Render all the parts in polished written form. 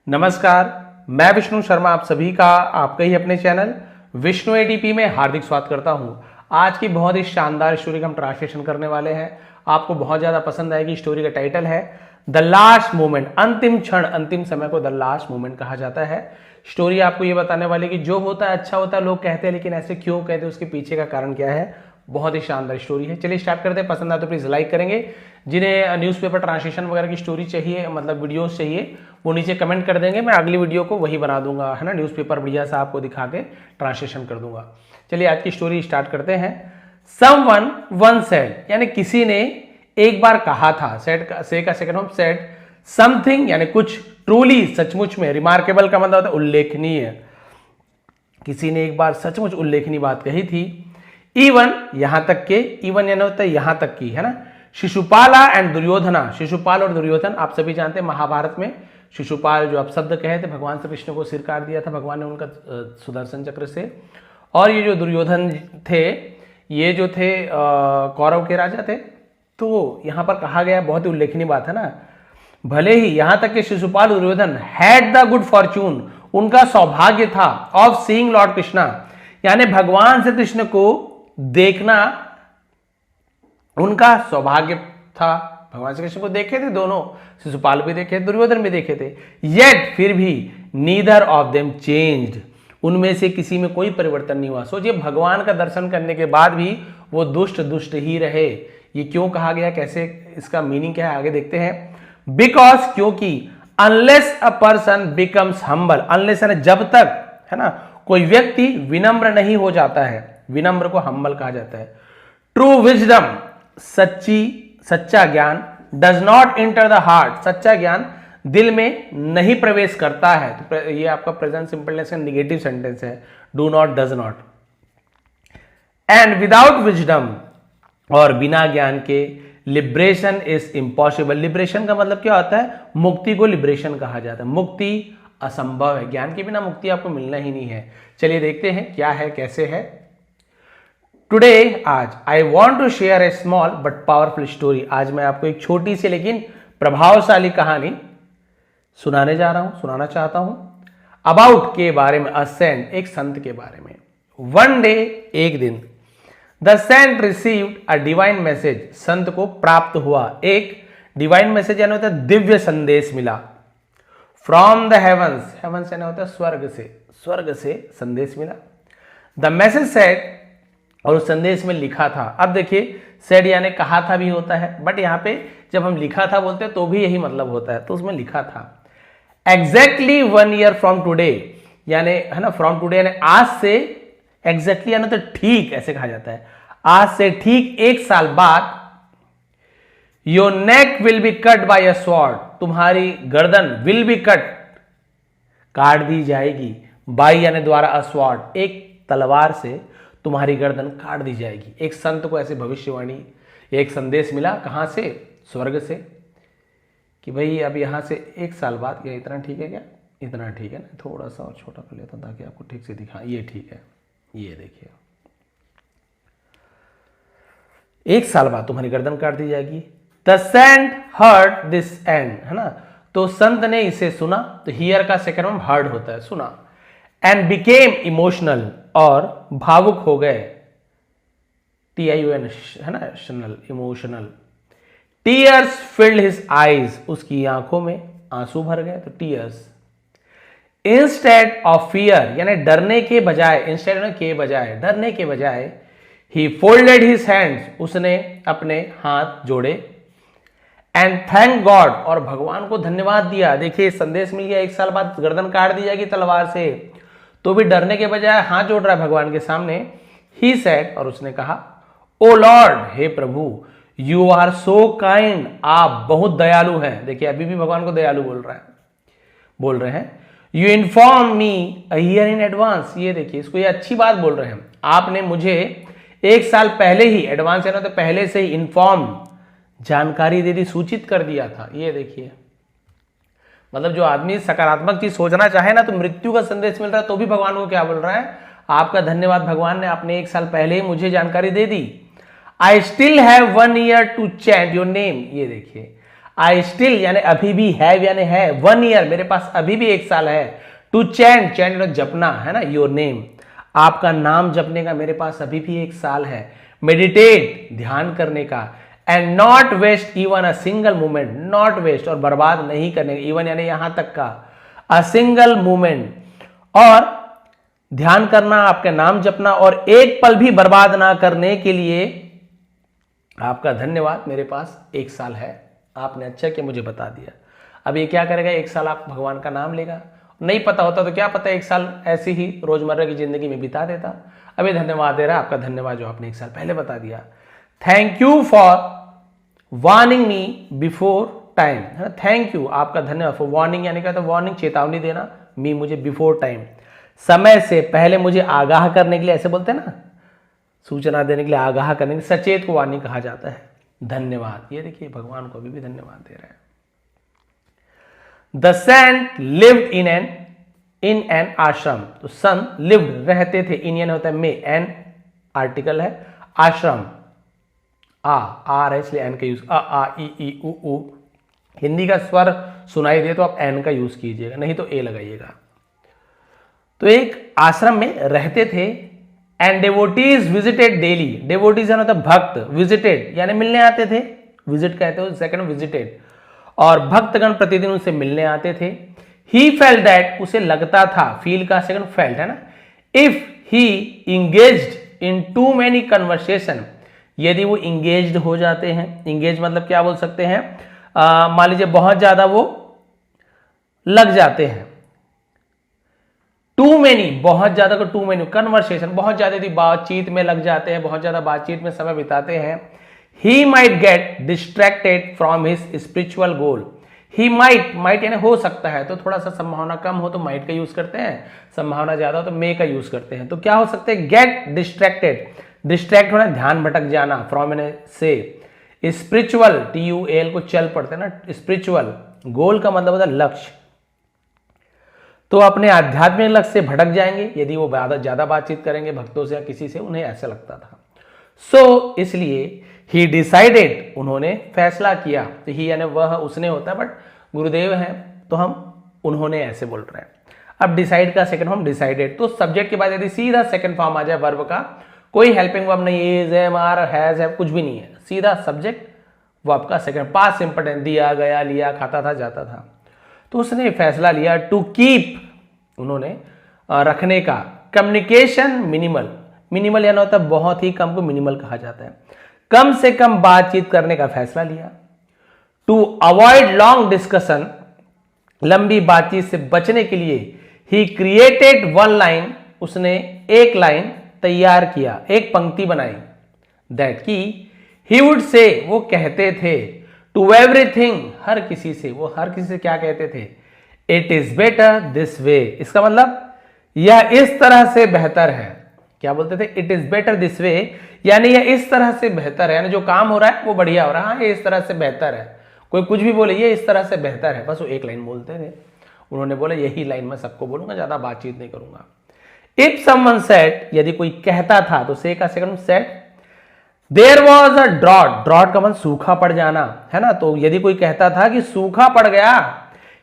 नमस्कार, मैं विष्णु शर्मा आप सभी का आपके ही अपने चैनल विष्णु एडीपी में हार्दिक स्वागत करता हूं। आज की बहुत ही शानदार स्टोरी का हम ट्रांसलेशन करने वाले हैं। आपको बहुत ज्यादा पसंद आएगी। स्टोरी का टाइटल है द लास्ट मोमेंट। अंतिम क्षण, अंतिम समय को द लास्ट मोमेंट कहा जाता है। स्टोरी आपको ये बताने वाली कि जो होता है अच्छा होता है, लोग कहते हैं, लेकिन ऐसे क्यों कहते हैं, उसके पीछे का कारण क्या है। बहुत ही शानदार स्टोरी है। चलिए स्टार्ट करते हैं। पसंद आए तो प्लीज लाइक करेंगे। जिन्हें न्यूज़पेपर ट्रांसलेशन वगैरह की स्टोरी चाहिए, मतलब वीडियोस चाहिए, वो नीचे कमेंट कर देंगे। मैं अगली वीडियो को वही बना दूंगा, है ना। न्यूज़पेपर बढ़िया सा आपको दिखा के ट्रांसलेशन कर दूंगा। चलिए आज की स्टोरी स्टार्ट करते हैं। समवन वंस सेड, यानी किसी ने एक बार कहा था। सेड का सेकंड फॉर्म सेड समथिंग, यानी कुछ, ट्रूली सचमुच में, रिमार्केबल का मतलब होता है उल्लेखनीय। किसी ने एक बार सचमुच उल्लेखनीय बात कही थी। इवन, यहां तक के, इवन यानी होता है यहां तक की, है ना। शिशुपाला एंड दुर्योधना, शिशुपाल और दुर्योधन आप सभी जानते हैं महाभारत में शिशुपाल जो आप शब्द कहे थे, भगवान श्री कृष्ण को सिर काट दिया था भगवान ने उनका सुदर्शन चक्र से। और ये जो दुर्योधन थे, ये जो थे कौरव के राजा थे। तो यहां पर कहा गया, बहुत ही उल्लेखनीय बात है ना। भले ही यहां तक कि Shishupal Duryodhan had the good fortune, उनका सौभाग्य था, ऑफ सीइंग लॉर्ड कृष्णा, यानी भगवान श्री कृष्ण को देखना उनका सौभाग्य था। भगवान श्री कृष्ण को देखे थे दोनों, शिशुपाल भी देखे, दुर्योधन भी देखे थे। येट, फिर भी, नीदर ऑफ देम चेंज्ड, उनमें से किसी में कोई परिवर्तन नहीं हुआ। सोचिए, भगवान का दर्शन करने के बाद भी वो दुष्ट दुष्ट ही रहे। ये क्यों कहा गया, कैसे, इसका मीनिंग क्या है, आगे देखते हैं। बिकॉज, क्योंकि, unless a person becomes humble, unless यानी जब तक, है ना, कोई व्यक्ति विनम्र नहीं हो जाता है, विनम्र को हम्बल कहा जाता है। ट्रू विजडम, सच्चा ज्ञान, does not enter the heart, सच्चा ज्ञान दिल में नहीं प्रवेश करता है। तो ये आपका प्रेजेंट सिंपल टेंस का निगेटिव सेंटेंस है, do not, does not. And without wisdom, और बिना ज्ञान के, लिबरेशन इज इम्पॉसिबल। लिबरेशन का मतलब क्या होता है, मुक्ति को लिबरेशन कहा जाता है। मुक्ति असंभव है, ज्ञान के बिना मुक्ति आपको मिलना ही नहीं है। चलिए देखते हैं क्या है, कैसे है। टुडे, आज, I want to share a small but powerful story, आज मैं आपको एक छोटी सी लेकिन प्रभावशाली कहानी सुनाना चाहता हूं। अबाउट, के बारे में, अ सेंट, एक संत के बारे में। वन डे, एक दिन, the saint received a divine message, संत को प्राप्त हुआ एक डिवाइन मैसेज, यानी होता है दिव्य संदेश मिला। फ्रॉम द हेवंस, हेवंस यानी होता है स्वर्ग से संदेश मिला। द मैसेज सेड, और उस संदेश में लिखा था। अब देखिए, सेड यानी कहा था भी होता है, बट यहां पे जब हम लिखा था बोलते हैं तो भी यही मतलब होता है। तो उसमें लिखा था एग्जैक्टली 1 ईयर फ्रॉम टुडे, यानी, है ना, फ्रॉम टुडे यानी आज से, एग्जैक्टली यानी तो ठीक, ऐसे कहा जाता है, आज से ठीक 1 साल बाद, your NEC will be cut by a sword, तुम्हारी गर्दन, विल बी कट, काट दी जाएगी, बाई यानी द्वारा, अ स्वॉर्ड, एक तलवार से तुम्हारी गर्दन काट दी जाएगी। एक संत को ऐसे भविष्यवाणी, एक संदेश मिला, कहां से, स्वर्ग से, कि भाई अब यहां से 1 साल बाद, क्या इतना ठीक है, क्या इतना ठीक है ना, थोड़ा सा और छोटा कर लेता हूं ताकि आपको ठीक से दिखा, ये ठीक है, ये देखिए, 1 साल बाद तुम्हारी गर्दन काट दी जाएगी। The saint heard this and, है ना, तो संत ने इसे सुना। तो हियर का सेकंड फॉर्म हर्ड होता है, सुना। एंड बिकेम इमोशनल, और भावुक हो गए, TION, है ना, emotional. Tears field his eyes, उसकी आंखों में आंसू भर गए, तो टीयर्स। इंस्टेड ऑफ फियर, यानी डरने के बजाय, इंस्टेड के बजाय, डरने के बजाय, ही फोल्डेड हिज हैंड्स, उसने अपने हाथ जोड़े। एंड थैंक गॉड, और भगवान को धन्यवाद दिया। देखिए, संदेश मिल गया, 1 साल बाद गर्दन काट दी जाएगी तलवार से, तो भी डरने के बजाय हाथ जोड़ रहा है भगवान के सामने। ही सेड, और उसने कहा, ओ लॉर्ड, हे प्रभु, यू आर सो काइंड, आप बहुत दयालु हैं। देखिए, अभी भी भगवान को दयालु बोल रहे हैं। You inform me a year in advance, ये देखिए, इसको ये अच्छी बात बोल रहे हैं, आपने मुझे 1 साल पहले ही, एडवांस यानी तो पहले से ही, इन्फॉर्म, जानकारी दे दी, सूचित कर दिया था। ये देखिए, मतलब जो आदमी सकारात्मक चीज सोचना चाहे ना, तो मृत्यु का संदेश मिल रहा है तो भी भगवान को क्या बोल रहा है, आपका धन्यवाद भगवान ने, आपने 1 साल पहले ही मुझे जानकारी दे दी। I still have 1 year to chant your name, ये देखिए, आई स्टिल यानी अभी भी, हैव यानी है, 1 ईयर मेरे पास अभी भी 1 साल है, टू चैंट, चैंट जपना है ना, योर नेम, आपका नाम जपने का मेरे पास अभी भी 1 साल है, मेडिटेट ध्यान करने का, and not waste even a single moment, not waste और बर्बाद नहीं करने, इवन यानी यहां तक का, अ सिंगल मोमेंट, और ध्यान करना, आपका नाम जपना और एक पल भी बर्बाद ना करने के लिए आपका धन्यवाद, मेरे पास 1 साल है, आपने अच्छा कि मुझे बता दिया। अब ये क्या करेगा, 1 साल आप भगवान का नाम लेगा, नहीं पता होता तो क्या पता 1 साल ऐसी ही रोजमर्रा की जिंदगी में बिता देता। अभी धन्यवाद दे रहा है, आपका धन्यवाद जो आपने 1 साल पहले बता दिया। Thank you for warning me before time, है ना, थैंक यू आपका धन्यवाद, फॉर वार्निंग यानी क्या था, वार्निंग चेतावनी देना, मी मुझे, बिफोर टाइम समय से पहले मुझे आगाह करने के लिए, ऐसे बोलते हैं ना, सूचना देने के लिए, आगाह करने के लिए, सचेत को वार्निंग कहा जाता है। धन्यवाद, ये देखिए भगवान को अभी भी धन्यवाद दे रहे हैं। The saint lived in an ashram, तो सन लिव्ड रहते थे, इन होता है में, एन आर्टिकल है, आश्रम आर है इसलिए एन का यूज, आ ई ई उ, हिंदी का स्वर सुनाई दे तो आप एन का यूज कीजिएगा, नहीं तो ए लगाइएगा। तो एक आश्रम में रहते थे, एंड डेवोटीज विजिटेड डेली, डेवोटीज यानी मतलब भक्त, विजिटेड यानी मिलने आते थे, विजिट कहते हो, सेकंड विजिटेड, और भक्तगण प्रतिदिन उनसे मिलने आते थे। ही फेल्ट दैट, उसे लगता था, फील का सेकंड फेल्ट है ना, if he engaged in too many conversation, यदि वो इंगेज्ड हो जाते हैं, इंगेज मतलब क्या बोल सकते हैं, मान लीजिए बहुत ज्यादा वो लग जाते हैं, टू मेनी बहुत ज्यादा को, टू मेनी कन्वर्सेशन बहुत ज्यादा यदि बातचीत में लग जाते हैं, बहुत ज्यादा बातचीत में समय बिताते हैं, he might get distracted from his spiritual goal, he might यानी हो सकता है, तो थोड़ा सा संभावना कम हो तो माइट का यूज करते हैं, संभावना ज्यादा हो तो मे का यूज करते हैं। तो क्या हो सकते हैं, गेट डिस्ट्रैक्टेड, डिस्ट्रैक्ट होना ध्यान भटक जाना, फ्रॉम से, स्पिरिचुअल TUAL को चल पड़ते हैं ना, स्पिरिचुअल गोल का मतलब होता है लक्ष्य, तो अपने आध्यात्मिक लक्ष्य से भटक जाएंगे यदि वो ज्यादा बातचीत करेंगे भक्तों से या किसी से, उन्हें ऐसा लगता था। सो इसलिए ही डिसाइडेड, उन्होंने फैसला किया, तो ही यानी वह, उसने होता है, बट गुरुदेव हैं तो हम उन्होंने ऐसे बोल रहे हैं। अब डिसाइड का सेकंड फॉर्म डिसाइडेड, तो सब्जेक्ट के बाद यदि सीधा सेकंड फॉर्म आ जाए वर्ब का, कोई हेल्पिंग वर्ब नहीं, इज, एम, आर, हैज, है कुछ भी नहीं है, सीधा सब्जेक्ट वर्ब का सेकंड, पास्ट सिंपल टेंस, दिया, गया, लिया, खाता था, जाता था। तो उसने फैसला लिया टू कीप, उन्होंने रखने का, कम्युनिकेशन मिनिमल, मिनिमल यानी होता है बहुत ही कम को मिनिमल कहा जाता है, कम से कम बातचीत करने का फैसला लिया। टू अवॉइड लॉन्ग डिस्कशन, लंबी बातचीट से बचने के लिए, ही क्रिएटेड 1 लाइन, उसने 1 लाइन तैयार किया, एक पंक्ति बनाई, दैट की ही वुड से, वो कहते थे, टू एवरीथिंग, हर किसी से, वो हर किसी से क्या कहते थे, इट इज बेटर दिस वे, इसका मतलब यह इस तरह से बेहतर है, क्या बोलते थे, इट इज बेटर दिस वे, यानी यह इस तरह से बेहतर है, यानी जो काम हो रहा है वो बढ़िया हो रहा है, ये इस तरह से बेहतर है, कोई कुछ भी बोले ये इस तरह से बेहतर है, बस वो 1 लाइन बोलते थे। उन्होंने बोला यही लाइन मैं सबको बोलूंगा, ज्यादा बातचीत नहीं करूंगा। इफ समवन सेड, यदि कोई कहता था, तो से का second said, there was a drought, drought का मतलब सूखा पड़ जाना है ना, तो यदि कोई कहता था कि सूखा पड़ गया,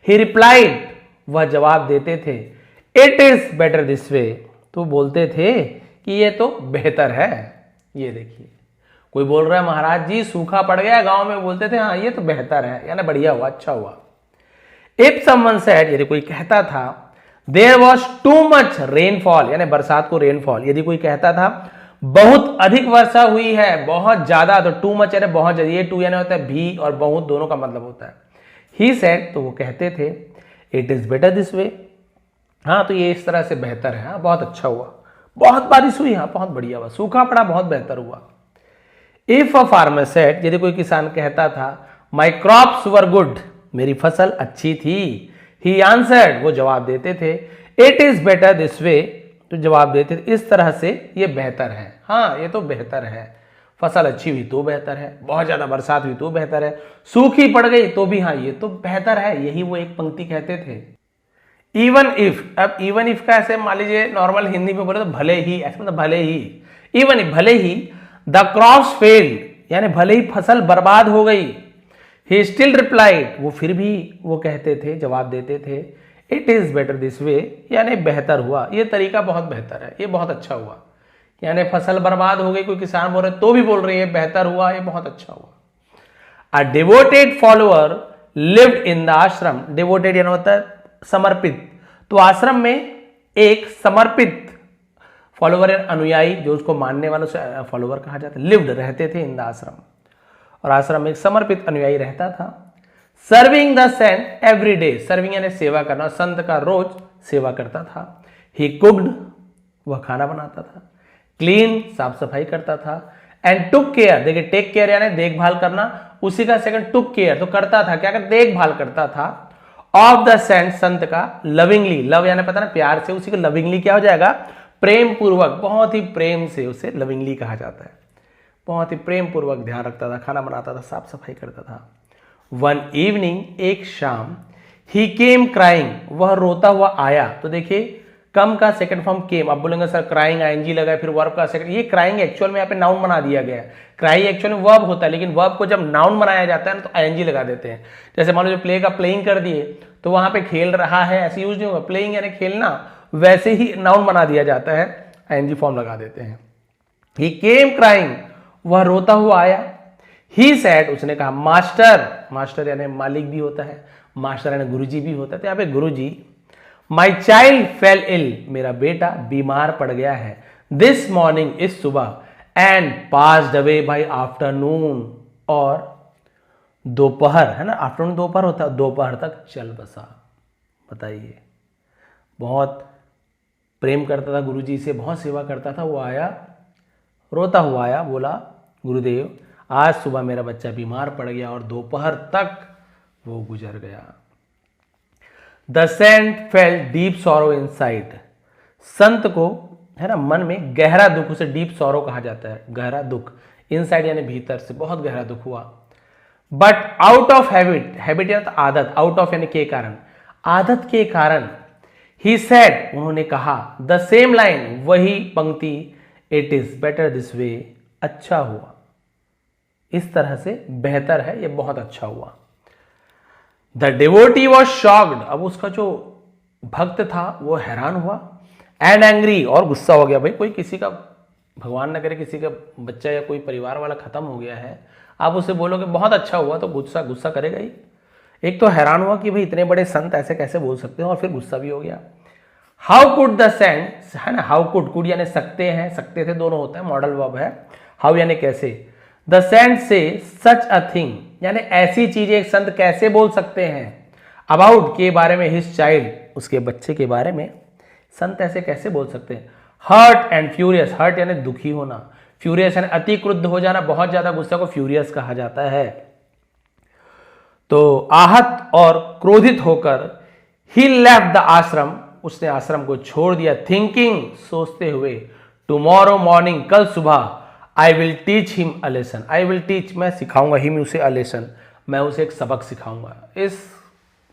ही रिप्लाइड, वह जवाब देते थे, इट इज बेटर दिस वे, तो बोलते थे कि ये तो बेहतर है। ये देखिए कोई बोल रहा है महाराज जी सूखा पड़ गया गांव में, बोलते थे हाँ ये तो बेहतर है, यानी बढ़िया हुआ, अच्छा हुआ। इफ समवन सेड, यदि कोई कहता था, there was too much rainfall, यानी बरसात को रेनफॉल, यदि कोई कहता था बहुत अधिक वर्षा हुई है, बहुत ज्यादा, तो टू मच यानी बहुत ज्यादा, ये टू यानी होता है भी और बहुत दोनों का मतलब होता है। ही सेड, तो वो कहते थे, इट इज बेटर दिस वे, हाँ तो ये इस तरह से बेहतर है, हाँ बहुत अच्छा हुआ, बहुत बारिश हुई, हाँ बहुत बढ़िया हुआ, सूखा पड़ा बहुत बेहतर हुआ। इफ अ फार्मर सेड, यदि कोई किसान कहता था, माई क्रॉप्स वर गुड, मेरी फसल अच्छी थी, ही आंसर्ड, वो जवाब देते थे, इट इज बेटर दिस वे, तो जवाब देते थे इस तरह से ये बेहतर है, हाँ ये तो बेहतर है, फसल अच्छी हुई तो बेहतर है, बहुत ज्यादा बरसात हुई तो बेहतर है, सूखी पड़ गई तो भी हाँ ये तो बेहतर है, यही वो एक पंक्ति कहते थे। इवन इफ, अब इवन इफ का ऐसे मान लीजिए नॉर्मल हिंदी में बोले तो भले ही, ऐसे मतलब भले ही, इवन इफ भले ही, द क्रॉप्स फेल्ड, यानी भले ही फसल बर्बाद हो गई, ही स्टिल रिप्लाइड, वो फिर भी वो कहते थे, जवाब देते थे, इट इज बेटर दिस वे, यानी बेहतर हुआ, ये तरीका बहुत बेहतर है, ये बहुत अच्छा हुआ। यानी फसल बर्बाद हो गई, कोई किसान बोल रहे तो भी बोल रही है बेहतर हुआ, ये बहुत अच्छा हुआ। अ devoted follower lived in the आश्रम, डिवोटेड यानी होता है समर्पित, तो आश्रम में एक समर्पित फॉलोवर अनुयायी, जो उसको मानने वालों से फॉलोवर कहा जाता है, लिव्ड रहते थे इन द आश्रम, और आश्रम में एक समर्पित अनुयायी रहता था। Serving the saint every day, serving यानी सेवा करना, संत का रोज सेवा करता था। ही कुक्ड, वह खाना बनाता था। क्लीन, साफ सफाई करता था। एंड टुक केयर, देखिए टेक केयर यानी देखभाल करना, उसी का सेकंड टुक केयर, तो करता था क्या, कर देखभाल करता था। ऑफ द सेंट, संत का। लविंगली, लव यानी पता ना प्यार से, उसी को लविंगली क्या हो जाएगा, प्रेम पूर्वक, बहुत ही प्रेम से उसे लविंगली कहा जाता है। बहुत ही प्रेम पूर्वक ध्यान रखता था, खाना बनाता था, साफ सफाई करता था। वन इवनिंग, एक शाम, ही केम क्राइंग, वह रोता हुआ आया। तो देखिए कम का सेकंड फॉर्म केम, अब बोलेंगे सर क्राइंग आईएनजी लगा फिर वर्ब का सेकंड, ये क्राइंग एक्चुअल में यहाँ पे नाउन बना दिया गया है। क्राई एक्चुअल में वर्ब होता है, लेकिन वर्ब को जब नाउन बनाया जाता है ना तो आईएनजी लगा देते हैं। जैसे मान लो प्ले का प्लेइंग कर दिए तो वहां पे खेल रहा है ऐसे यूज नहीं होगा, प्लेइंग यानी खेलना, वैसे ही नाउन बना दिया जाता है, आईएनजी फॉर्म लगा देते हैं। ही केम क्राइंग, वह रोता हुआ आया। ही सेड, उसने कहा, मास्टर, मास्टर यानी मालिक भी होता है, मास्टर यानी गुरुजी भी होता है, तो यहाँ पे गुरुजी, माई चाइल्ड फेल इल, मेरा बेटा बीमार पड़ गया है, दिस मॉर्निंग, इस सुबह, and passed away by afternoon, और दोपहर है ना, आफ्टरनून दोपहर होता है, दोपहर तक चल बसा। बताइए, बहुत प्रेम करता था गुरुजी से, बहुत सेवा करता था, वो आया रोता हुआ आया, बोला गुरुदेव आज सुबह मेरा बच्चा बीमार पड़ गया और दोपहर तक वो गुजर गया। The saint felt deep sorrow inside, संत को है ना मन में गहरा दुख, उसे डीप सॉरो कहा जाता है, गहरा दुख, इनसाइड यानी भीतर से बहुत गहरा दुख हुआ। But out of habit, habit यानी तो आदत, आउट ऑफ यानी के कारण, आदत के कारण, ही सेड, उन्होंने कहा, द सेम लाइन, वही पंक्ति, इट इज बेटर दिस वे, अच्छा हुआ, इस तरह से बेहतर है, ये बहुत अच्छा हुआ। द डिवोटी वॉज शॉक्ड, अब उसका जो भक्त था वो हैरान हुआ, एंड एंग्री, और गुस्सा हो गया। भाई कोई किसी का, भगवान न करे किसी का बच्चा या कोई परिवार वाला खत्म हो गया है, आप उसे बोलोगे बहुत अच्छा हुआ तो गुस्सा गुस्सा करेगा ही। एक तो हैरान हुआ कि भाई इतने बड़े संत ऐसे कैसे बोल सकते हैं, और फिर गुस्सा भी हो गया। हाउ कुड द सेंट, है ना, हाउ कुड यानी सकते हैं, सकते थे दोनों होता है, मॉडल वर्ब है। हाउ यानी कैसे, द सेंट से सच अ थिंग, यानी ऐसी चीजें एक संत कैसे बोल सकते हैं, अबाउट के बारे में, हिज चाइल्ड, उसके बच्चे के बारे में संत ऐसे कैसे बोल सकते हैं। हर्ट एंड फ्यूरियस, हर्ट यानी दुखी होना, फ्यूरियस यानी अति क्रुद्ध हो जाना, बहुत ज्यादा गुस्सा को फ्यूरियस कहा जाता है। तो आहत और क्रोधित होकर, ही लेफ्ट द आश्रम, उसने आश्रम को छोड़ दिया, थिंकिंग, सोचते हुए, टुमारो मॉर्निंग, कल सुबह, I will teach him a lesson, I will teach, मैं सिखाऊंगा, हिम उसे अ लेसन, मैं उसे एक सबक सिखाऊंगा, इस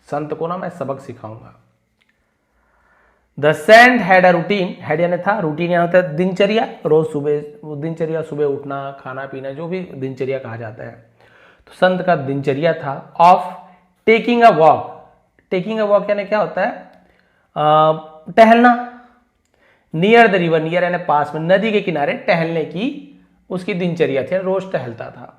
संत को ना मैं सबक सिखाऊंगा। The saint had a routine, had यानी था, रूटीन यानी होता है दिनचर्या, रोज सुबह दिनचर्या, सुबह उठना, खाना पीना, जो भी दिनचर्या कहा जाता है। तो संत का दिनचर्या था of taking a walk, taking a walk यानी क्या होता है, टहलना, नियर द रिवर, नियर यानी पास में, नदी के किनारे टहलने की उसकी दिनचर्या थी, रोज टहलता था।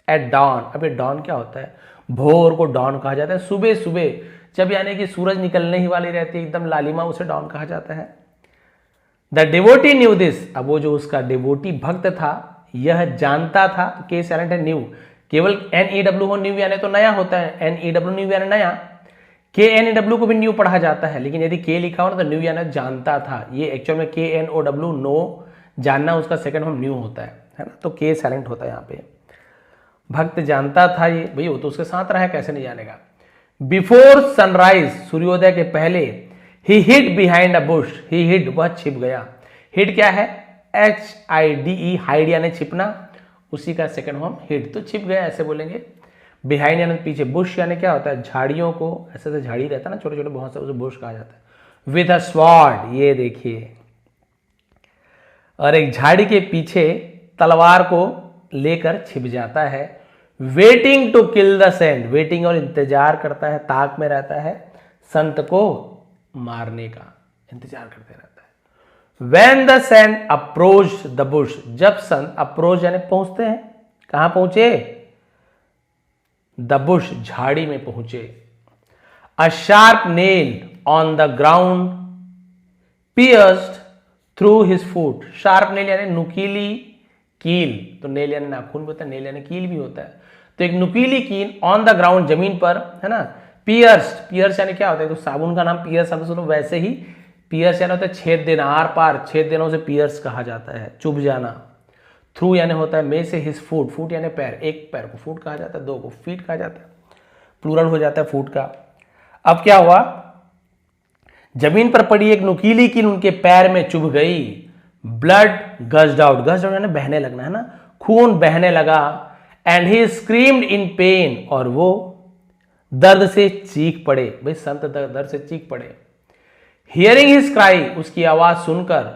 एट डॉन, अबे डॉन क्या होता है, भोर को डॉन कहा जाता है, सुबह सुबह जब यानी कि सूरज निकलने ही वाली रहती है एकदम लालिमा, उसे डॉन कहा जाता है। द डिवोटी न्यू दिस, अब वो जो उसका डिवोटी भक्त था यह जानता था, के साइलेंट है, न्यू, केवल NEW हो, न्यू यानी तो नया होता है, NEW न्यू यानी नया, KNEW को भी न्यू पढ़ा जाता है, लेकिन यदि के लिखा हो ना तो न्यू यानी जानता था, ये एक्चुअल में KNOW, नो, जानना, उसका सेकंड फॉर्म न्यू होता है ना, तो के साइलेंट होता है यहाँ पे। भक्त जानता था ये, भाई वो तो उसके साथ रहा है, कैसे नहीं जानेगा। बिफोर सनराइज, सूर्योदय के पहले, ही hide behind a bush, he hide, वह छिप गया, हिड क्या है, HIDE, हाइड यानी छिपना, उसी का सेकंड फॉर्म हिड, तो छिप गया ऐसे बोलेंगे। बिहाइंड यानी पीछे, बुश यानी क्या होता है, झाड़ियों को, ऐसे ऐसे झाड़ी रहता है ना छोटे छोटे बहुत से, उसे बुश कहा जाता है। विद अ स्वॉर्ड, ये देखिए, और एक झाड़ी के पीछे तलवार को लेकर छिप जाता है। Waiting to kill the saint, waiting और इंतजार करता है, ताक में रहता है संत को मारने का, इंतजार करते रहता है। When the sant approached the bush, जब संत अप्रोच यानी पहुंचते हैं, कहां पहुंचे? द बुश, झाड़ी में पहुंचे। A sharp nail on the ground pierced through his foot, sharp nail यानी नुकीली कील, तो नेल यानी नाखून भी होता है, नेल यानी कील भी होता है, तो एक नुकीली कील ऑन द ग्राउंड, जमीन पर, है ना। पियर्स, पियर्स यानी क्या होता है, तो साबुन का नाम पियर्स, हम सुनो वैसे ही पियर्स यानी होता है छेद देना, आर पार छेद देना, उसे पियर्स कहा जाता है, चुभ जाना। थ्रू यानी होता है में से, हिज फुट, फुट यानी पैर, एक पैर को फुट कहा जाता है, दो को फीट कहा जाता है, प्लूरल हो जाता है फुट का। अब क्या हुआ, जमीन पर पड़ी एक नुकीली कील उनके पैर में चुभ गई। ब्लड गज्ड आउट, गज्ड आउट यानी बहने लगना, है ना, खून बहने लगा। And he screamed in pen, और वो दर्द से चीख पड़े, भाई संत दर्द से चीख पड़े। हियरिंग हिज क्राई, उसकी आवाज सुनकर,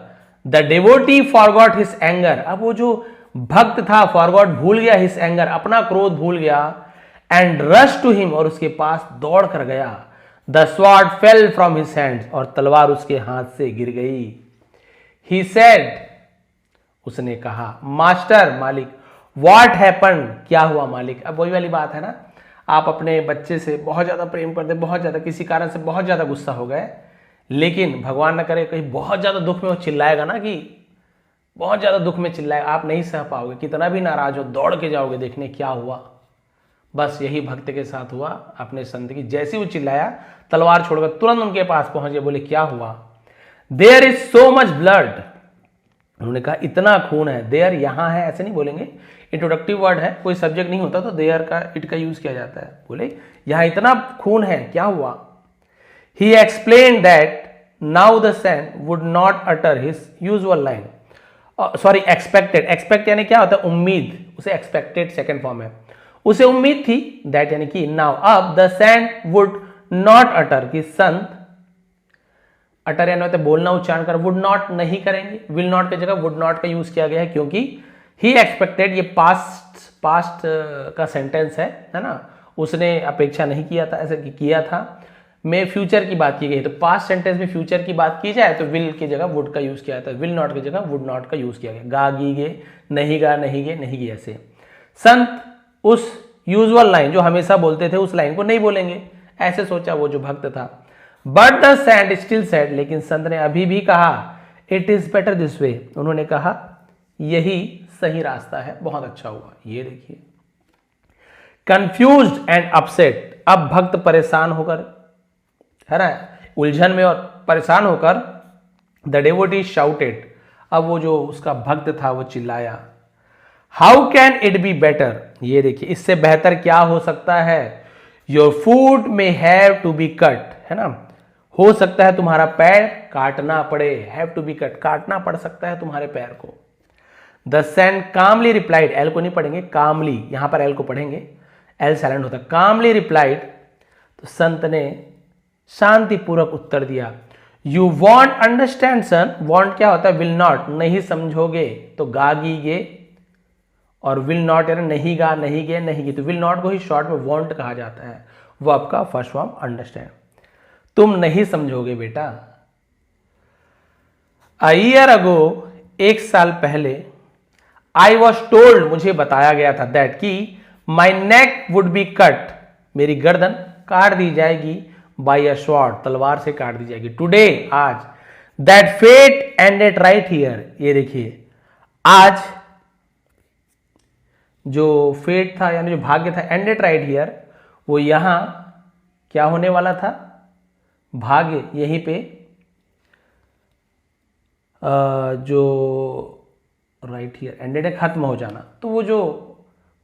the devotee forgot his anger, अब वो जो भक्त था फॉरगॉट भूल गया, हिज एंगर अपना क्रोध भूल गया। एंड रश टू हिम, और उसके पास दौड़ कर गया। The sword fell from his hands, और तलवार उसके हाथ से गिर गई। ही सेड, उसने कहा, मास्टर, मालिक, व्हाट हैपेंड, क्या हुआ मालिक। अब वही वाली बात है ना, आप अपने बच्चे से बहुत ज्यादा प्रेम करते, बहुत ज्यादा किसी कारण से बहुत ज्यादा गुस्सा हो गए, लेकिन भगवान न करे कहीं बहुत ज्यादा दुख में वो चिल्लाएगा ना, कि बहुत ज्यादा दुख में चिल्लाएगा, आप नहीं सह पाओगे, कितना भी नाराज हो दौड़ के जाओगे देखने क्या हुआ। बस यही भक्त के साथ हुआ अपने संत की, जैसे वो चिल्लाया तलवार छोड़कर तुरंत उनके पास पहुंचे, बोले क्या हुआ। There is so much blood, उन्होंने कहा इतना खून है। देयर यहां है ऐसे नहीं बोलेंगे, इंट्रोडक्टिव वर्ड है, कोई सब्जेक्ट नहीं होता तो देयर का इट का यूज किया जाता है। बोले यहां इतना खून है, क्या हुआ। He explain that now the saint would not utter his usual line, sorry expected, expect यानी क्या होता है उम्मीद, उसे एक्सपेक्टेड सेकेंड फॉर्म है, उसे उम्मीद थी, दैट यानी कि नाउ, अब the saint would not utter, कि संत, अटर यानी होता है बोलना उच्चारण कर, वुड नॉट नहीं करेंगे, विल नॉट की जगह वुड नॉट का यूज किया गया है, क्योंकि ही एक्सपेक्टेड, ये पास्ट का सेंटेंस है ना, उसने अपेक्षा नहीं किया था, ऐसे किया था, में फ्यूचर की बात की गई, तो पास्ट सेंटेंस में फ्यूचर की बात की जाए तो विल की जगह वुड का यूज किया था, विल नॉट की जगह वुड नॉट का यूज किया गया, गा गी गे, नहीं गा नहीं गे, नहीं गे, ऐसे। संत उस यूजुअल लाइन जो हमेशा बोलते थे उस लाइन को नहीं बोलेंगे, ऐसे सोचा वो जो भक्त था। But the saint still said, लेकिन संत ने अभी भी कहा, it is better this way, उन्होंने कहा यही सही रास्ता है, बहुत अच्छा हुआ। ये देखिए, कंफ्यूज्ड एंड अपसेट, अब भक्त परेशान होकर, है ना, उलझन में और परेशान होकर, द डिवोटी शाउटेड, अब वो जो उसका भक्त था वो चिल्लाया, how can it be better, ये देखिए इससे बेहतर क्या हो सकता है। योर फूट में हैव टू बी कट, है ना, हो सकता है तुम्हारा पैर काटना पड़े, हैव टू बी कट, काटना पड़ सकता है तुम्हारे पैर को। The saint calmly replied, L को नहीं पढ़ेंगे, कामली, यहां पर एल को पढ़ेंगे, एल साइलेंट होता है, कामली रिप्लाइड, तो संत ने शांतिपूर्वक उत्तर दिया, you won't understand son, won't क्या होता है विल नॉट, नहीं समझोगे, तो गागी गे, और विल नॉट यानी नहीं गा नहीं गे नहीं गे, तो विल नॉट को ही शॉर्ट में वॉन्ट कहा जाता है, वो आपका फर्स्ट फॉर्म अंडरस्टैंड, तुम नहीं समझोगे बेटा। अ ईयर अगो, एक साल पहले, आई वॉज टोल्ड, मुझे बताया गया था, दैट की माई नेक वुड बी कट, मेरी गर्दन काट दी जाएगी, बाई अ स्वॉर्ड, तलवार से काट दी जाएगी, टुडे, आज, that fate ended right here, ये देखिए आज जो फेट था यानी जो भाग्य था, एंडेड राइट हियर, वो यहां क्या होने वाला था, भाग्य यहीं पे जो राइट हियर एंडेड है खत्म हो जाना, तो वो जो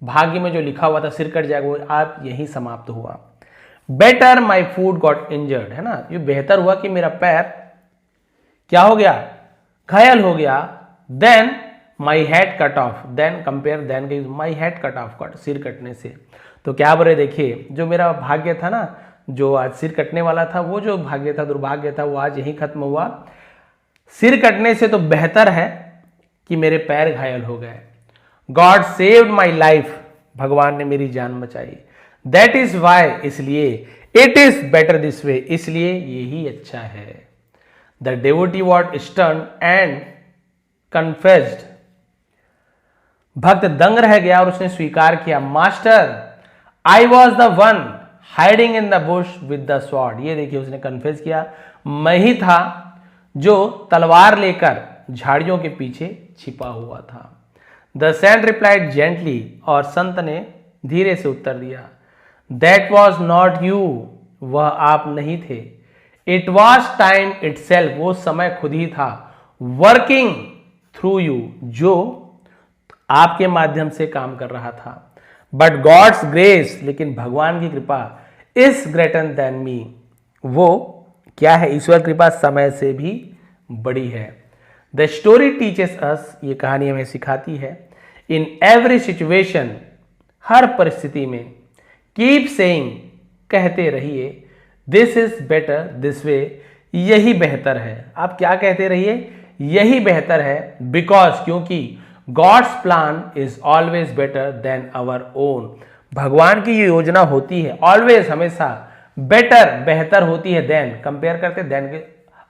भाग्य में जो लिखा हुआ था सिर कट जाएगा, वो आप यही समाप्त हुआ। बेटर माई फूट गॉट इंजर्ड, है ना, ये बेहतर हुआ कि मेरा पैर क्या हो गया, घायल हो गया। Then my head cut off, then compare then के my head cut off, cut सिर कटने से, तो क्या बोले देखिए, जो मेरा भाग्य था ना, जो आज सिर कटने वाला था, वो जो भाग्य था, दुर्भाग्य था, वो आज यही खत्म हुआ। सिर कटने से तो बेहतर है कि मेरे पैर घायल हो गए। गॉड सेव्ड माई लाइफ, भगवान ने मेरी जान बचाई। दैट इज वाई, इसलिए, इट इज बेटर दिस वे, इसलिए यही अच्छा है। The devotee what stern and confessed, भक्त दंग रह गया और उसने स्वीकार किया, master I was the one hiding in the Bush with the sword. ये देखिए उसने कन्फेस किया, मैं ही था जो तलवार लेकर झाड़ियों के पीछे छिपा हुआ था। द सेंट रिप्लाइड जेंटली, और संत ने धीरे से उत्तर दिया, दैट वॉज नॉट यू, वह आप नहीं थे। इट वॉज टाइम इटसेल्फ, वो समय खुद ही था, वर्किंग थ्रू यू, जो आपके माध्यम से काम कर रहा था। बट गॉड्स ग्रेस, लेकिन भगवान की कृपा, इज ग्रेटर देन मी, वो क्या है, ईश्वर कृपा समय से भी बड़ी है। द स्टोरी टीचेस अस, ये कहानी हमें सिखाती है, इन एवरी सिचुएशन, हर परिस्थिति में, कीप सेइंग, कहते रहिए, दिस इज बेटर दिस वे, यही बेहतर है। आप क्या कहते रहिए, यही बेहतर है, बिकॉज, क्योंकि God's plan is always better than our own, भगवान की ये योजना होती है ऑलवेज, हमेशा, बेटर, बेहतर होती है, देन, कंपेयर करते देन के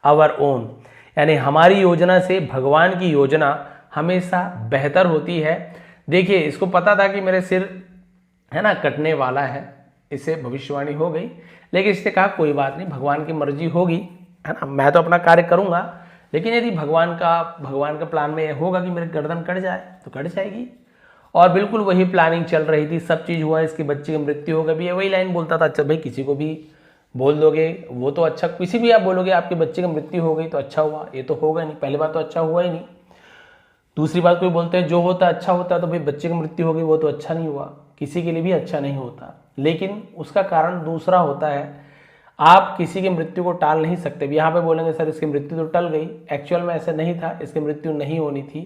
आवर ओन, यानी हमारी योजना से भगवान की योजना हमेशा बेहतर होती है। देखिए इसको पता था कि मेरे सिर है ना कटने वाला है, इससे भविष्यवाणी हो गई, लेकिन इसने कहा कोई बात नहीं, भगवान की मर्जी होगी, है ना, मैं तो अपना कार्य करूंगा, लेकिन यदि भगवान का प्लान में यह होगा कि मेरी गर्दन कट जाए तो कट जाएगी। और बिल्कुल वही प्लानिंग चल रही थी, सब चीज़ हुआ, इसकी बच्चे की मृत्यु हो गई। वही लाइन बोलता था, अच्छा भाई किसी को भी बोल दोगे वो तो अच्छा, किसी भी आप बोलोगे आपके बच्चे की मृत्यु हो गई तो अच्छा हुआ, ये तो होगा नहीं, पहली बात तो अच्छा हुआ ही नहीं। दूसरी बात कोई बोलते हैं जो होता अच्छा होता, तो भाई बच्चे की मृत्यु हो गई वो तो अच्छा नहीं हुआ, किसी के लिए भी अच्छा नहीं होता, लेकिन उसका कारण दूसरा होता है। आप किसी की मृत्यु को टाल नहीं सकते। यहाँ पे बोलेंगे सर इसकी मृत्यु तो टल गई, एक्चुअल में ऐसा नहीं था, इसकी मृत्यु नहीं होनी थी,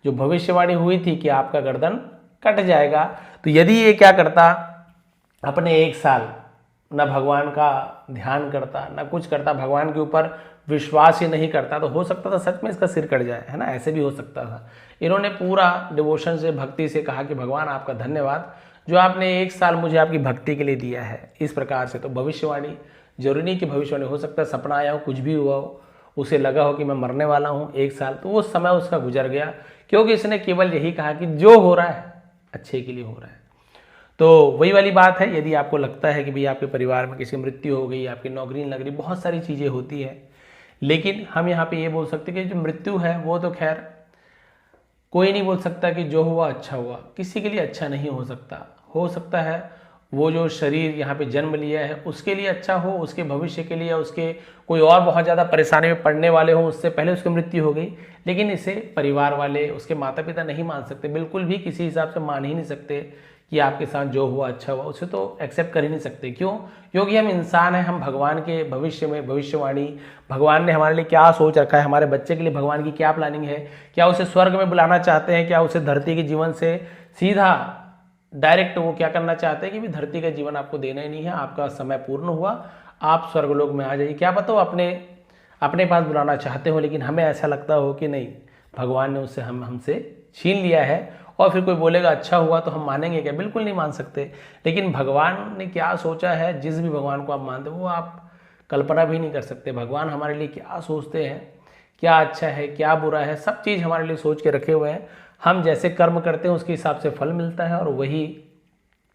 जो भविष्यवाणी हुई थी कि आपका गर्दन कट जाएगा। तो यदि ये क्या करता, अपने 1 साल न भगवान का ध्यान करता, न कुछ करता, भगवान के ऊपर विश्वास ही नहीं करता, तो हो सकता था सच में इसका सिर कट जाए, है ना, ऐसे भी हो सकता था। इन्होंने पूरा डिवोशन से, भक्ति से कहा कि भगवान आपका धन्यवाद जो आपने 1 साल मुझे आपकी भक्ति के लिए दिया है। इस प्रकार से तो भविष्यवाणी, जरूरी नहीं कि भविष्यवाणी, हो सकता है सपना आया हो, कुछ भी हुआ हो, उसे लगा हो कि मैं मरने वाला हूँ 1 साल, तो वो समय उसका गुजर गया, क्योंकि इसने केवल यही कहा कि जो हो रहा है अच्छे के लिए हो रहा है। तो वही वाली बात है, यदि आपको लगता है कि भाई आपके परिवार में किसी की मृत्यु हो गई, आपकी नौकरी नहीं लग रही, बहुत सारी चीज़ें होती है, लेकिन हम यहाँ पे ये बोल सकते हैं कि जो मृत्यु है वो तो खैर कोई नहीं बोल सकता कि जो हुआ अच्छा हुआ, किसी के लिए अच्छा नहीं हो सकता है वो जो शरीर यहाँ पे जन्म लिया है उसके लिए अच्छा हो, उसके भविष्य के लिए, उसके कोई और बहुत ज़्यादा परेशानी में पड़ने वाले हो, उससे पहले उसकी मृत्यु हो गई, लेकिन इसे परिवार वाले, उसके माता पिता नहीं मान सकते, बिल्कुल भी किसी हिसाब से मान ही नहीं सकते कि आपके साथ जो हुआ अच्छा हुआ, उसे तो एक्सेप्ट कर ही नहीं सकते। क्यों? क्योंकि हम इंसान हैं, हम भगवान के भविष्य में, भविष्यवाणी, भगवान ने हमारे लिए क्या सोच रखा है, हमारे बच्चे के लिए भगवान की क्या प्लानिंग है, क्या उसे स्वर्ग में बुलाना चाहते हैं, क्या उसे धरती के जीवन से सीधा डायरेक्ट वो क्या करना चाहते हैं कि भी धरती का जीवन आपको देना ही नहीं है, आपका समय पूर्ण हुआ, आप स्वर्गलोक में आ जाइए। क्या पता वो अपने पास बुलाना चाहते हो, लेकिन हमें ऐसा लगता हो कि नहीं, भगवान ने उससे हमसे छीन लिया है। और फिर कोई बोलेगा अच्छा हुआ तो हम मानेंगे क्या? बिल्कुल नहीं मान सकते। लेकिन भगवान ने क्या सोचा है, जिस भी भगवान को आप मानते हो वो आप कल्पना भी नहीं कर सकते। भगवान हमारे लिए क्या सोचते हैं, क्या अच्छा है क्या बुरा है, सब चीज़ हमारे लिए सोच के रखे हुए हैं। हम जैसे कर्म करते हैं उसके हिसाब से फल मिलता है और वही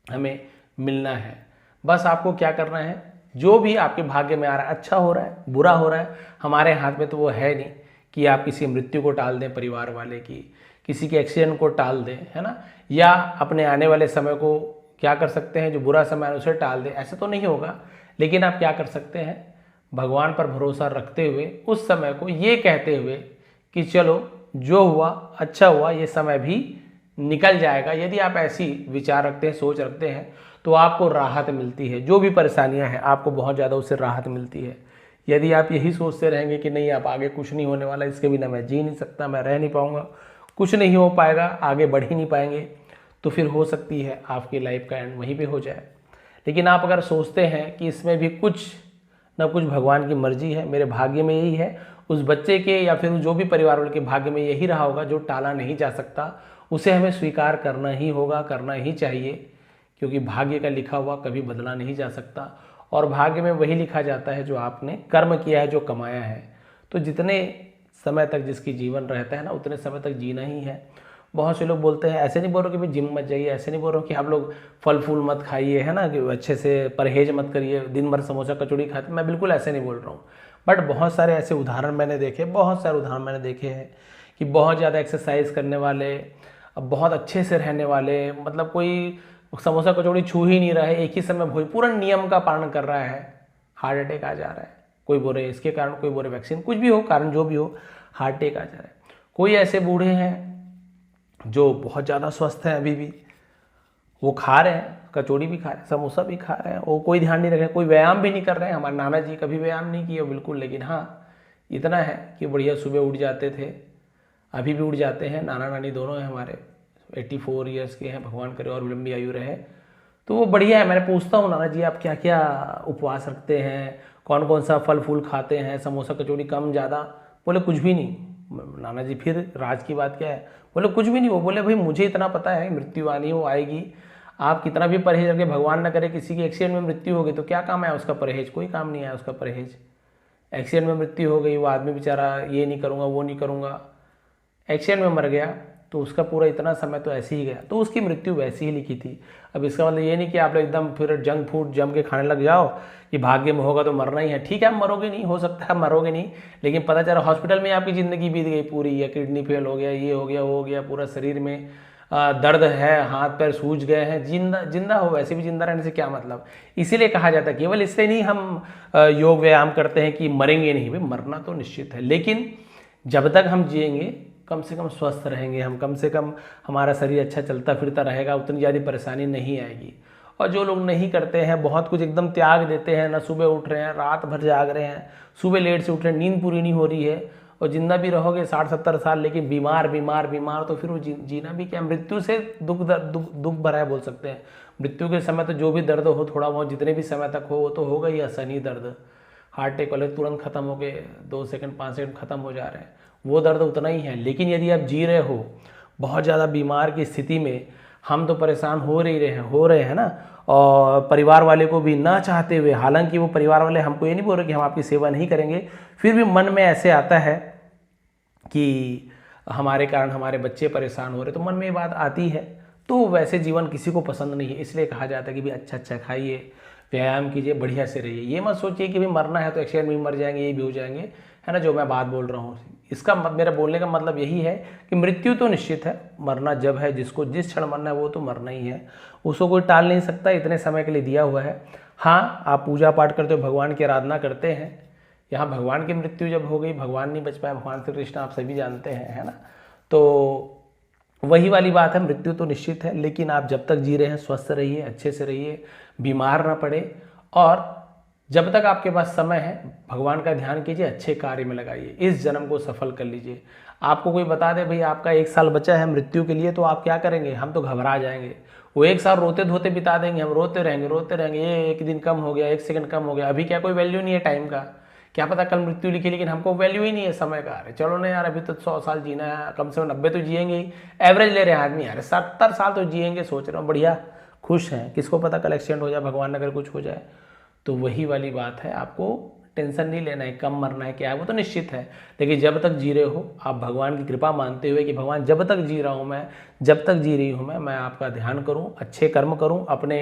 हमें मिलना है। बस आपको क्या करना है, जो भी आपके भाग्य में आ रहा है, अच्छा हो रहा है बुरा हो रहा है, हमारे हाथ में तो वो है नहीं कि आप किसी मृत्यु को टाल दें, परिवार वाले की, किसी के एक्सीडेंट को टाल दें, है ना, या अपने आने वाले समय को क्या कर सकते हैं, जो बुरा समय है उसे टाल दें, ऐसे तो नहीं होगा। लेकिन आप क्या कर सकते हैं, भगवान पर भरोसा रखते हुए उस समय को ये कहते हुए कि चलो जो हुआ अच्छा हुआ, ये समय भी निकल जाएगा। यदि आप ऐसी विचार रखते हैं, सोच रखते हैं, तो आपको राहत मिलती है। जो भी परेशानियां हैं आपको बहुत ज़्यादा उससे राहत मिलती है। यदि आप यही सोचते रहेंगे कि नहीं आप आगे कुछ नहीं होने वाला, इसके बिना मैं जी नहीं सकता, मैं रह नहीं पाऊंगा, कुछ नहीं हो पाएगा, आगे बढ़ ही नहीं पाएंगे, तो फिर हो सकती है आपकी लाइफ का एंड वहीं पे हो जाए। लेकिन आप अगर सोचते हैं कि इसमें भी कुछ ना कुछ भगवान की मर्जी है, मेरे भाग्य में यही है, उस बच्चे के या फिर जो भी परिवार वाले के भाग्य में यही रहा होगा जो टाला नहीं जा सकता, उसे हमें स्वीकार करना ही होगा, करना ही चाहिए, क्योंकि भाग्य का लिखा हुआ कभी बदला नहीं जा सकता और भाग्य में वही लिखा जाता है जो आपने कर्म किया है, जो कमाया है। तो जितने समय तक जिसकी जीवन रहता है ना, उतने समय तक जीना ही है। बहुत से लोग बोलते हैं, ऐसे नहीं बोल रहे कि भाई जिम मत जाइए, ऐसे नहीं बोल रहे कि आप लोग फल फूल मत खाइए, है ना, कि अच्छे से परहेज मत करिए, दिन भर समोसा कचौड़ी खाते, मैं बिल्कुल ऐसे नहीं बोल रहा हूँ। बट बहुत सारे ऐसे उदाहरण मैंने देखे, बहुत सारे उदाहरण मैंने देखे हैं कि बहुत ज़्यादा एक्सरसाइज करने वाले, बहुत अच्छे से रहने वाले, मतलब कोई समोसा कचौड़ी छू ही नहीं रहा है, एक ही समय भोज पूरा नियम का पालन कर रहा है, हार्ट अटैक आ जा रहा है। कोई बोल रहे इसके कारण, कोई बोल रहे वैक्सीन, कुछ भी हो कारण, जो भी हो, हार्ट अटैक आ जा रहा है। कोई ऐसे बूढ़े हैं जो बहुत ज़्यादा स्वस्थ हैं, अभी भी वो खा रहे हैं, कचौड़ी भी खा रहे हैं, समोसा भी खा रहे हैं, वो कोई ध्यान नहीं रख रहे, कोई व्यायाम भी नहीं कर रहे हैं। हमारे नाना जी कभी व्यायाम नहीं किए बिल्कुल, लेकिन हाँ इतना है कि बढ़िया सुबह उठ जाते थे, अभी भी उठ जाते हैं। नाना नानी दोनों हैं हमारे, 84 ईयर्स के हैं, भगवान करे और लंबी आयु रहे। तो वो बढ़िया है। मैंने पूछता हूँ, नाना जी आप क्या क्या उपवास रखते हैं, कौन कौन सा फल फूल खाते हैं, समोसा कचौड़ी कम ज़्यादा? बोले कुछ भी नहीं। नाना जी फिर राज की बात क्या है? बोले कुछ भी नहीं। वो बोले भाई मुझे इतना पता है मृत्यु आनी है, वो आएगी, आप कितना भी परहेज करके, भगवान न करे किसी की एक्सीडेंट में मृत्यु हो गई तो क्या काम है उसका परहेज? कोई काम नहीं है उसका परहेज। एक्सीडेंट में मृत्यु हो गई, वो आदमी बेचारा ये नहीं करूँगा वो नहीं करूँगा, एक्सीडेंट में मर गया तो उसका पूरा इतना समय तो ऐसे ही गया, तो उसकी मृत्यु वैसी ही लिखी थी। अब इसका मतलब ये नहीं कि आप लोग एकदम फिर जंक फूड जम के खाने लग जाओ कि भाग्य में होगा तो मरना ही है। ठीक है, आप मरोगे नहीं, हो सकता है मरोगे नहीं, लेकिन पता चला हॉस्पिटल में आपकी ज़िंदगी बीत गई पूरी, या किडनी फेल हो गया, ये हो गया वो हो गया, पूरा शरीर में दर्द है, हाथ पैर सूज गए हैं, जिंदा हो, वैसे भी जिंदा रहने से क्या मतलब। इसीलिए कहा जाता है, केवल इससे नहीं हम योग व्यायाम करते हैं कि मरेंगे नहीं। भाई मरना तो निश्चित है, लेकिन जब तक हम जिएंगे कम से कम स्वस्थ रहेंगे हम, कम से कम हमारा शरीर अच्छा चलता फिरता रहेगा, उतनी ज़्यादा परेशानी नहीं आएगी। और जो लोग नहीं करते हैं, बहुत कुछ एकदम त्याग देते हैं, ना सुबह उठ रहे हैं, रात भर जाग रहे हैं, सुबह लेट से उठ रहे हैं, नींद पूरी नहीं हो रही है, और जिंदा भी रहोगे 60-70 साल लेकिन बीमार बीमार बीमार, तो फिर वो जीना भी क्या? मृत्यु से दुख भरा है बोल सकते हैं। मृत्यु के समय तो जो भी दर्द हो थोड़ा बहुत, जितने भी समय तक हो, वो तो होगा ही असहनीय दर्द। हार्ट अटैक वाले तुरंत खत्म हो गए, 2 सेकंड 5 सेकंड खत्म हो जा रहे हैं, वो दर्द उतना ही है। लेकिन यदि आप जी रहे हो बहुत ज़्यादा बीमार की स्थिति में, हम तो परेशान हो रहे हैं ना, और परिवार वाले को भी ना चाहते हुए, हालांकि वो परिवार वाले हमको ये नहीं बोल रहे कि हम आपकी सेवा नहीं करेंगे, फिर भी मन में ऐसे आता है कि हमारे कारण हमारे बच्चे परेशान हो रहे, तो मन में ये बात आती है। तो वैसे जीवन किसी को पसंद नहीं है, इसलिए कहा जाता है कि भाई अच्छा खाइए, व्यायाम कीजिए, बढ़िया से रहिए। ये मत सोचिए कि भाई मरना है तो एक्सीडेंट में मर जाएंगे, ये भी हो जाएंगे, है ना, जो मैं बात बोल रहा हूँ। इसका मेरा बोलने का मतलब यही है कि मृत्यु तो निश्चित है, मरना जब है, जिसको जिस क्षण मरना है वो तो मरना ही है, उसको कोई टाल नहीं सकता, इतने समय के लिए दिया हुआ है। हाँ, आप पूजा पाठ करते हो, भगवान की आराधना करते हैं, यहाँ भगवान की मृत्यु जब हो गई, भगवान नहीं बच पाया, भगवान श्री कृष्ण आप सभी जानते हैं, है ना, तो वही वाली बात है, मृत्यु तो निश्चित है। लेकिन आप जब तक जी रहे हैं स्वस्थ रहिए, अच्छे से रहिए, बीमार ना पड़े, और जब तक आपके पास समय है भगवान का ध्यान कीजिए, अच्छे कार्य में लगाइए, इस जन्म को सफल कर लीजिए। आपको कोई बता दे भाई आपका 1 साल बचा है मृत्यु के लिए, तो आप क्या करेंगे? हम तो घबरा जाएंगे। वो 1 साल रोते धोते बिता देंगे, हम रोते रहेंगे, ये 1 दिन कम हो गया, 1 सेकंड कम हो गया, अभी क्या कोई वैल्यू नहीं है टाइम का, क्या पता कल मृत्यु लिखी, लेकिन हमको वैल्यू ही नहीं है समय का। अरे चलो ना यार, अभी तो 100 साल जीना है, कम से कम 90 तो जिएंगे ही, एवरेज ले रहे हैं आदमी, यार 70 साल तो जिएंगे, सोच रहा हूँ बढ़िया, खुश हैं, किसको पता कल एक्सीडेंट हो जाए, भगवान अगर कुछ हो जाए। तो वही वाली बात है, आपको टेंशन नहीं लेना है, कम मरना है क्या है वो तो निश्चित है, लेकिन जब तक जी रहे हो आप भगवान की कृपा मानते हुए कि भगवान जब तक जी रहा हूँ मैं, जब तक जी रही हूँ मैं आपका ध्यान करूँ, अच्छे कर्म करूँ, अपने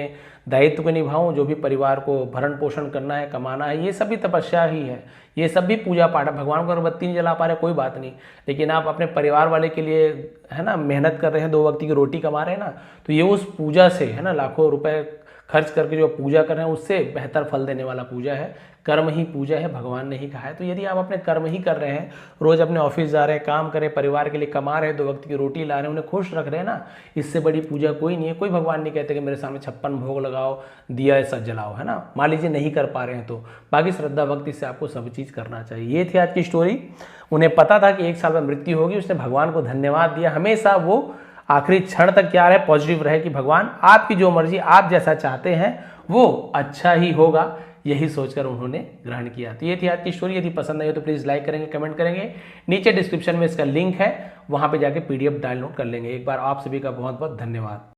दायित्व को निभाऊँ, जो भी परिवार को भरण पोषण करना है, कमाना है, ये सब भी तपस्या ही है, ये सब भी पूजा पाठ है। भगवान को अगर बत्ती नहीं जला पा रहे कोई बात नहीं, लेकिन आप अपने परिवार वाले के लिए, है ना, मेहनत कर रहे हैं, 2 वक्त की रोटी कमा रहे हैं ना, तो ये उस पूजा से, है ना, लाखों रुपए खर्च करके जो पूजा कर रहे हैं उससे बेहतर फल देने वाला पूजा है। कर्म ही पूजा है, भगवान ने ही कहा है। तो यदि आप अपने कर्म ही कर रहे हैं, रोज अपने ऑफिस जा रहे हैं, काम करें, परिवार के लिए कमा रहे हैं, 2 वक्त की रोटी ला रहे हैं, उन्हें खुश रख रहे हैं ना, इससे बड़ी पूजा कोई नहीं है। कोई भगवान नहीं कहते कि मेरे सामने 56 भोग लगाओ, दिया ऐसा जलाओ, है ना। मान लीजिए नहीं कर पा रहे हैं तो बाकी श्रद्धा भक्ति से आपको सब चीज़ करना चाहिए। ये थी आज की स्टोरी। उन्हें पता था कि 1 साल में मृत्यु होगी, उसने भगवान को धन्यवाद दिया। हमेशा वो आखिरी क्षण तक क्या रहे, पॉजिटिव रहे कि भगवान आपकी जो मर्जी, आप जैसा चाहते हैं वो अच्छा ही होगा। यही सोचकर उन्होंने ग्रहण किया। तो ये थी आज की स्टोरी। यदि पसंद आई हो तो प्लीज़ लाइक करेंगे, कमेंट करेंगे। नीचे डिस्क्रिप्शन में इसका लिंक है, वहाँ पे जाके PDF डाउनलोड कर लेंगे। एक बार आप सभी का बहुत बहुत धन्यवाद।